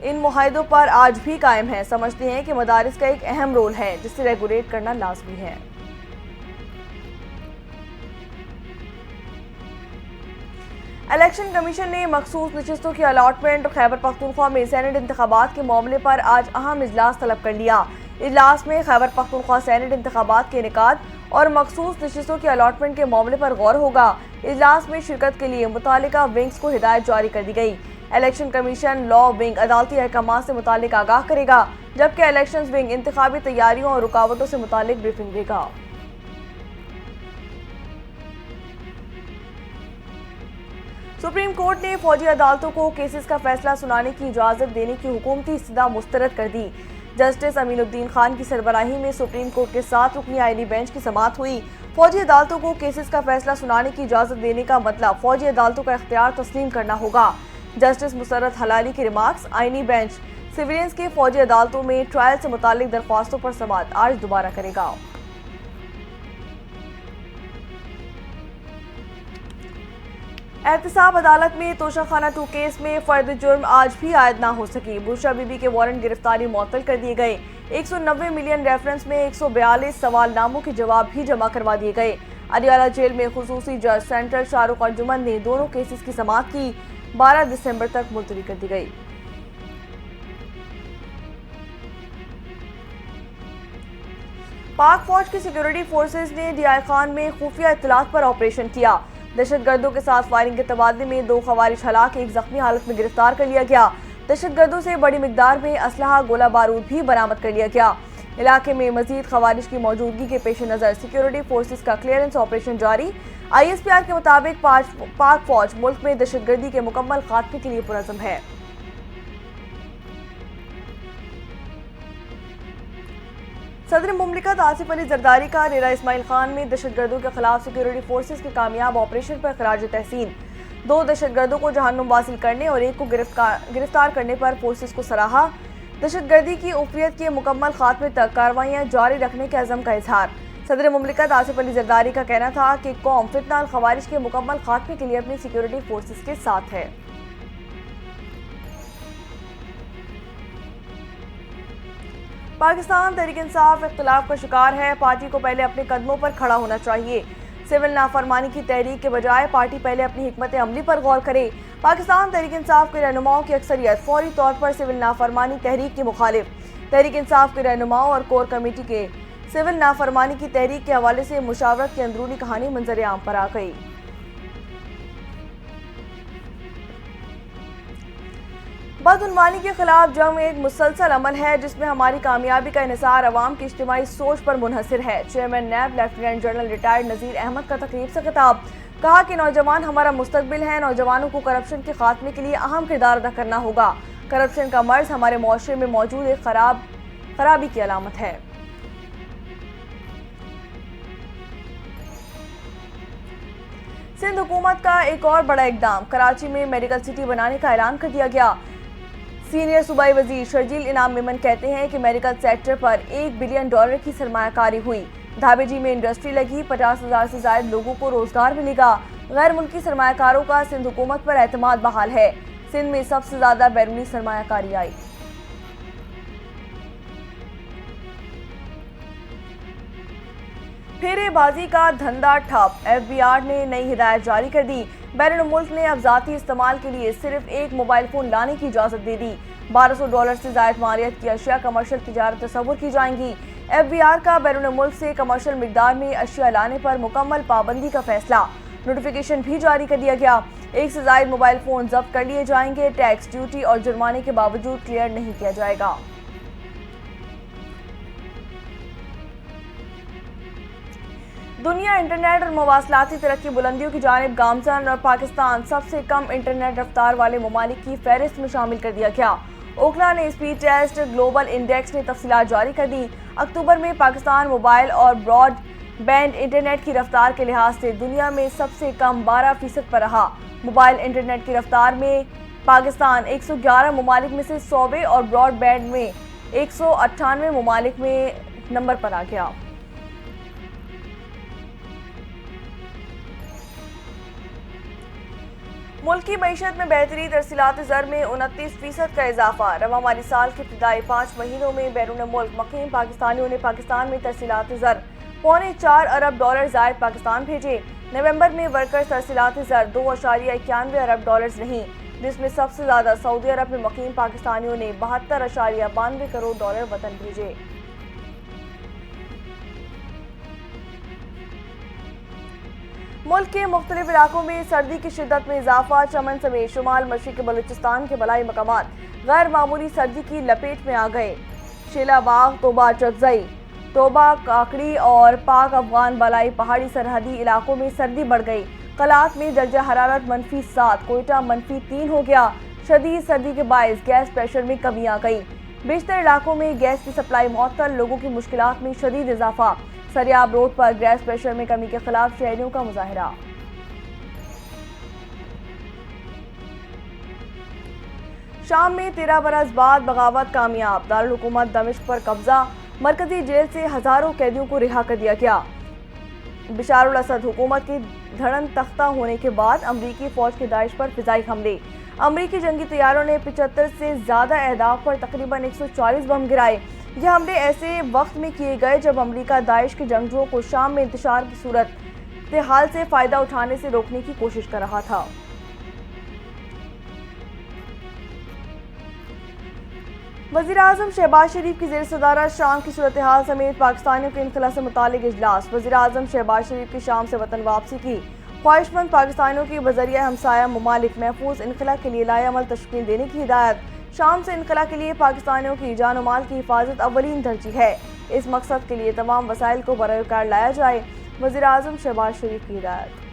ان معاہدوں پر آج بھی قائم ہیں، سمجھتے ہیں کہ مدارس کا ایک اہم رول ہے جسے ریگولیٹ کرنا لازمی ہے۔ الیکشن کمیشن نے مخصوص نشستوں کی الاٹمنٹ اور خیبر پختونخوا میں سینٹ انتخابات کے معاملے پر آج اہم اجلاس طلب کر لیا۔ اجلاس میں خیبر پختونخوا سینٹ انتخابات کے انعقاد اور مخصوص نشستوں کی الاٹمنٹ کے معاملے پر غور ہوگا۔ اجلاس میں شرکت کے لیے متعلقہ ونگز کو ہدایت جاری کر دی گئی۔ الیکشن کمیشن لا ونگ عدالتی احکامات سے متعلق آگاہ کرے گا، جبکہ الیکشنز ونگ انتخابی تیاریوں اور رکاوٹوں سے متعلق بریفنگ دے گا۔ سپریم کورٹ نے فوجی عدالتوں کو کیسز کا فیصلہ سنانے کی اجازت دینے کی حکومتی استدعا مسترد کر دی۔ جسٹس امین الدین خان کی سربراہی میں سپریم کورٹ کے 7 رکنی آئینی بینچ کی سماعت ہوئی۔ فوجی عدالتوں کو کیسز کا فیصلہ سنانے کی اجازت دینے کا مطلب فوجی عدالتوں کا اختیار تسلیم کرنا ہوگا۔ جسٹس مسرت حلالی کی ریمارکس: آئینی بینچ سویلینس کے فوجی عدالتوں میں ٹرائل سے متعلق درخواستوں پر سماعت آج دوبارہ کرے گا۔ احتساب عدالت میں توشہ خانہ 2 کیس میں فرد جرم آج بھی عائد نہ ہو سکی۔ بشرا بی بی کے وارنٹ گرفتاری معطل کر دیے گئے۔ 190 ملین ریفرنس میں 142 سوال ناموں کے جواب بھی جمع کروا دیے گئے۔ اڈیالہ جیل میں خصوصی جج سینٹرل شاہ رخ انجمن نے دونوں کیسز کی سماعت کی 12 دسمبر تک ملتوی کر دی گئی۔ پاک فوج کی سیکیورٹی فورسز نے ڈی آئی خان میں خفیہ اطلاعات پر آپریشن کیا۔ دہشت گردوں کے ساتھ فائرنگ کے تبادلے میں 2 خوارج ہلاک، 1 زخمی حالت میں گرفتار کر لیا گیا۔ دہشت گردوں سے بڑی مقدار میں اسلحہ گولہ بارود بھی برآمد کر لیا گیا۔ علاقے میں مزید خوارج کی موجودگی کے پیش نظر سیکیورٹی فورسز کا کلیئرنس آپریشن جاری۔ آئی ایس پی آر کے مطابق پاک فوج ملک میں دہشت گردی کے مکمل خاتمے کے لیے پرعزم ہے۔ صدر مملکت آصف علی زرداری کا ریرہ اسماعیل خان میں دہشت گردوں کے خلاف سیکیورٹی فورسز کے کامیاب آپریشن پر خراج تحسین۔ 2 دہشت گردوں کو جہنم واصل کرنے اور 1 کو گرفتار کرنے پر فورسز کو سراہا۔ دہشت گردی کی عفویت کے مکمل خاتمے تک کارروائیاں جاری رکھنے کے عزم کا اظہار۔ صدر مملکت آصف علی زرداری کا کہنا تھا کہ قوم فتنہ الخوارج کے مکمل خاتمے کے لیے اپنی سیکیورٹی فورسز کے ساتھ ہے۔ پاکستان تحریک انصاف اختلاف کا شکار ہے، پارٹی کو پہلے اپنے قدموں پر کھڑا ہونا چاہیے۔ سول نافرمانی کی تحریک کے بجائے پارٹی پہلے اپنی حکمت عملی پر غور کرے۔ پاکستان تحریک انصاف کے رہنماؤں کی اکثریت فوری طور پر سول نافرمانی تحریک کی مخالف۔ تحریک انصاف کے رہنماؤں اور کور کمیٹی کے سول نافرمانی کی تحریک کے حوالے سے مشاورت کی اندرونی کہانی منظر عام پر آ گئی۔ بدعنوانی کے خلاف جنگ ایک مسلسل عمل ہے جس میں ہماری کامیابی کا انحصار عوام کی اجتماعی سوچ پر منحصر ہے۔ Chairman NAB lieutenant general retired Nazir Ahmed کا تقریب سے خطاب، کہا کہ نوجوان ہمارا مستقبل ہیں، نوجوانوں کو کرپشن کے خاتمے کے لیے اہم کردار ادا کرنا ہوگا۔ کرپشن کا مرض ہمارے معاشرے میں موجود ایک خرابی کی علامت ہے۔ سندھ حکومت کا ایک اور بڑا اقدام، کراچی میں میڈیکل سٹی بنانے کا اعلان کر دیا گیا۔ سینئر صوبائی وزیر شرجیل انعام میمن کہتے ہیں کہ میڈیکل سیکٹر پر $1 بلین کی سرمایہ کاری ہوئی، دھابے جی میں انڈسٹری لگی، 50,000 سے زائد لوگوں کو روزگار ملے گا۔ غیر ملکی سرمایہ کاروں کا سندھ حکومت پر اعتماد بحال ہے۔ سندھ میں سب سے زیادہ بیرونی سرمایہ کاری آئی۔ پھیرے بازی کا دھندا ٹھپ، FBI نے نئی ہدایت جاری کر دی۔ بیرون ملک نے اب ذاتی استعمال کے لیے صرف 1 موبائل فون لانے کی اجازت دے دی۔ $1200 سے زائد مالیت کی اشیاء کمرشل تجارت تصور کی جائیں گی۔ FBI کا بیرون ملک سے کمرشل مقدار میں اشیاء لانے پر مکمل پابندی کا فیصلہ، نوٹیفیکیشن بھی جاری کر دیا گیا۔ 1 سے زائد موبائل فون ضبط کر لیے جائیں گے، ٹیکس، ڈیوٹی اور جرمانے کے باوجود کلیئر نہیں کیا جائے گا۔ دنیا انٹرنیٹ اور مواصلاتی ترقی بلندیوں کی جانب گامزن اور پاکستان سب سے کم انٹرنیٹ رفتار والے ممالک کی فہرست میں شامل کر دیا گیا۔ اوکلا نے اسپیڈ ٹیسٹ گلوبل انڈیکس نے تفصیلات جاری کر دی۔ اکتوبر میں پاکستان موبائل اور براڈ بینڈ انٹرنیٹ کی رفتار کے لحاظ سے دنیا میں سب سے کم 12% پر رہا۔ موبائل انٹرنیٹ کی رفتار میں پاکستان 111 ممالک میں سے 100ویں اور براڈ بینڈ میں 198 ممالک میں نمبر پر آ گیا۔ ملکی معیشت میں بہتری، ترسیلات زر میں 29% کا اضافہ۔ رواں مالی سال کے ابتدائی 5 مہینوں میں بیرون ملک مقیم پاکستانیوں نے پاکستان میں ترسیلات زر $4.25 ارب زائد پاکستان بھیجے۔ نومبر میں ورکرز ترسیلات زر $2.91 ارب رہیں، جس میں سب سے زیادہ سعودی عرب میں مقیم پاکستانیوں نے $72.92 کروڑ وطن بھیجے۔ ملک کے مختلف علاقوں میں سردی کی شدت میں اضافہ۔ چمن سمیت شمال مشرقی بلوچستان کے بالائی مقامات غیر معمولی سردی کی لپیٹ میں آ گئے۔ شیلا باغ، توبہ چکزئی، توبہ کاکڑی اور پاک افغان بالائی پہاڑی سرحدی علاقوں میں سردی بڑھ گئی۔ قلات میں درجہ حرارت -7، کوئٹہ -3 ہو گیا۔ شدید سردی کے باعث گیس پریشر میں کمی آ گئی۔ بیشتر علاقوں میں گیس کی سپلائی معطل، لوگوں کی مشکلات میں شدید اضافہ۔ سریاب روڈ پر گیس پریشر میں کمی کے خلاف شہریوں کا مظاہرہ۔ شام میں 13 برس بعد بغاوت کامیاب، دارالحکومت دمشق پر قبضہ۔ مرکزی جیل سے ہزاروں قیدیوں کو رہا کر دیا گیا۔ بشار الاسد حکومت کے دھڑن تختہ ہونے کے بعد امریکی فوج کے داعش پر فضائی حملے۔ امریکی جنگی طیاروں نے 75 سے زیادہ اہداف پر تقریباً 140 بم گرائے۔ یہ حملے ایسے وقت میں کیے گئے جب امریکہ داعش کے جنگجوؤں کو شام میں انتشار کی صورتحال سے فائدہ اٹھانے سے روکنے کی کوشش کر رہا تھا۔ وزیراعظم شہباز شریف کی زیر صدارت شام کی صورتحال سمیت پاکستانیوں کے انخلاء سے متعلق اجلاس۔ وزیراعظم شہباز شریف کی شام سے وطن واپسی کی خواہش مند پاکستانیوں کی بذریعہ ہمسایہ ممالک محفوظ انخلاء کے لیے لائحہ عمل تشکیل دینے کی ہدایت۔ شام سے انخلاء کے لیے پاکستانیوں کی جان و مال کی حفاظت اولین ترجیح ہے۔ اس مقصد کے لیے تمام وسائل کو بروکار لایا جائے، وزیراعظم شہباز شریف کی ہدایت۔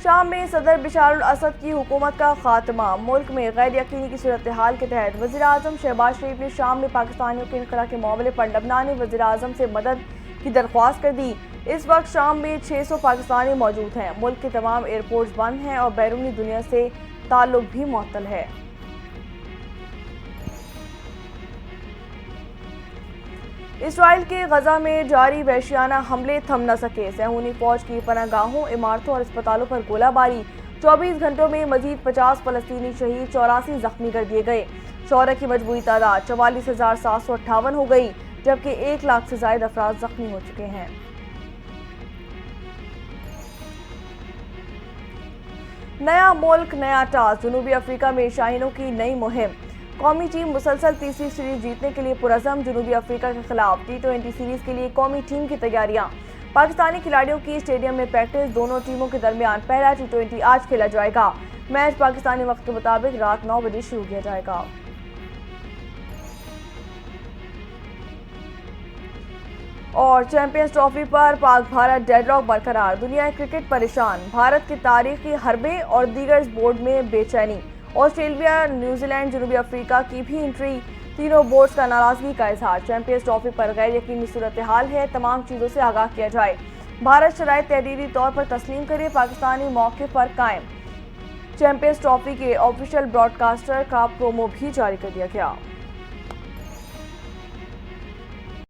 شام میں صدر بشار الاسد کی حکومت کا خاتمہ۔ ملک میں غیر یقینی کی صورتحال کے تحت وزیراعظم شہباز شریف نے شام میں پاکستانیوں کے انخلاء کے معاملے پر لبنانی وزیراعظم سے مدد کی درخواست کر دی۔ اس وقت شام میں 600 پاکستانی موجود ہیں۔ ملک کے تمام ایئرپورٹس بند ہیں اور بیرونی دنیا سے تعلق بھی معطل ہے۔ اسرائیل کے غزہ میں جاری وحشیانہ حملے تھم نہ سکے۔ صہیونی فوج کی پناہ گاہوں، عمارتوں اور اسپتالوں پر گولہ باری۔ 24 گھنٹوں میں مزید 50 فلسطینی شہید، 84 زخمی کر دیے گئے۔ شہداء کی مجموعی تعداد 44,758 ہو گئی، جبکہ 1 لاکھ سے زائد افراد زخمی ہو چکے ہیں۔ نیا ملک نیا ٹاس، جنوبی افریقہ میں شاہینوں کی نئی مہم۔ قومی ٹیم مسلسل تیسری سیریز جیتنے کے لیے پرعزم، جنوبی افریقہ کے خلاف T20 سیریز کے لیے قومی ٹیم کی تیاریاں۔ پاکستانی کھلاڑیوں کی اسٹیڈیم میں پریکٹس، دونوں ٹیموں کے درمیان پہلا T20 آج کھیلا جائے گا۔ میچ پاکستانی وقت کے مطابق رات 9 بجے شروع کیا جائے گا۔ اور چیمپئنز ٹرافی پر پاک بھارت ڈیڈ لاک برقرار، دنیا کرکٹ پریشان۔ بھارت کے تاریخی حربے اور دیگر بورڈ میں بے چینی۔ آسٹریلیا، نیوزی لینڈ، جنوبی افریقہ کی بھی انٹری، تینوں بورڈز کا ناراضگی کا اظہار۔ چیمپئنز ٹرافی پر غیر یقینی صورتحال ہے، تمام چیزوں سے آگاہ کیا جائے۔ بھارت شرائط تحریری طور پر تسلیم کرے، پاکستانی موقف پر قائم۔ چیمپئنز ٹرافی کے آفیشیل براڈ کاسٹر کا پرومو بھی جاری کر دیا گیا۔